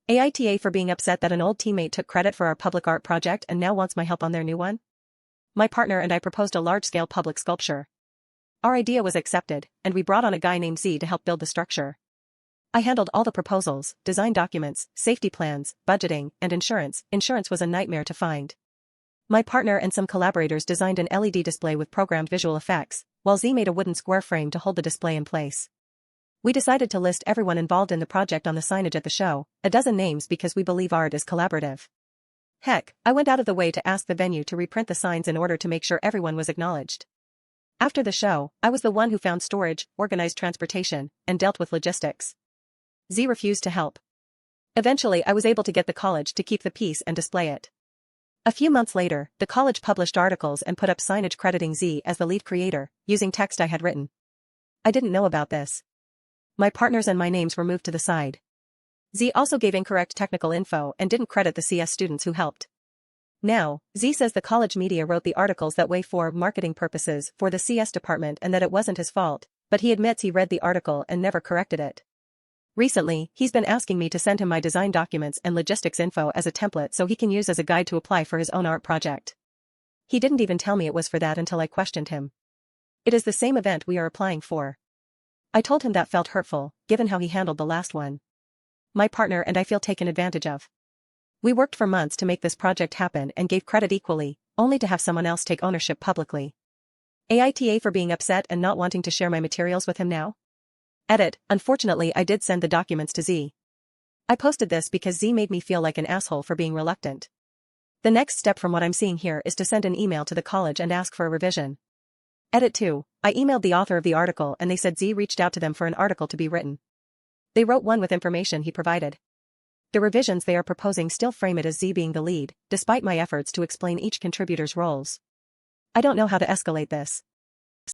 AITA for being upset that an old teammate took credit for our public art project and now wants my help on their new one. My partner and I proposed a large-scale public sculpture. Our idea was accepted, and we brought on a guy named Z to help build the structure. I handled all the proposals, design documents, safety plans, budgeting, and insurance. Insurance was a nightmare to find. My partner and some collaborators designed an LED display with programmed visual effects, while Z made a wooden square frame to hold the display in place. We decided to list everyone involved in the project on the signage at the show, a dozen names because we believe art is collaborative. Heck, I went out of the way to ask the venue to reprint the signs in order to make sure everyone was acknowledged. After the show, I was the one who found storage, organized transportation, and dealt with logistics. Z refused to help. Eventually I was able to get the college to keep the piece and display it. A few months later, the college published articles and put up signage crediting Z as the lead creator, using text I had written. I didn't know about this. My partners and my names were moved to the side. Z also gave incorrect technical info and didn't credit the CS students who helped. Now, Z says the college media wrote the articles that way for marketing purposes for the CS department and that it wasn't his fault, but he admits he read the article and never corrected it. Recently, he's been asking me to send him my design documents and logistics info as a template so he can use as a guide to apply for his own art project. He didn't even tell me it was for that until I questioned him. It is the same event we are applying for. I told him that felt hurtful, given how he handled the last one. My partner and I feel taken advantage of. We worked for months to make this project happen and gave credit equally, only to have someone else take ownership publicly. AITA for being upset and not wanting to share my materials with him now? Edit, unfortunately I did send the documents to Z. I posted this because Z made me feel like an asshole for being reluctant. The next step from what I'm seeing here is to send an email to the college and ask for a revision. Edit 2, I emailed the author of the article and they said Z reached out to them for an article to be written. They wrote one with information he provided. The revisions they are proposing still frame it as Z being the lead, despite my efforts to explain each contributor's roles. I don't know how to escalate this.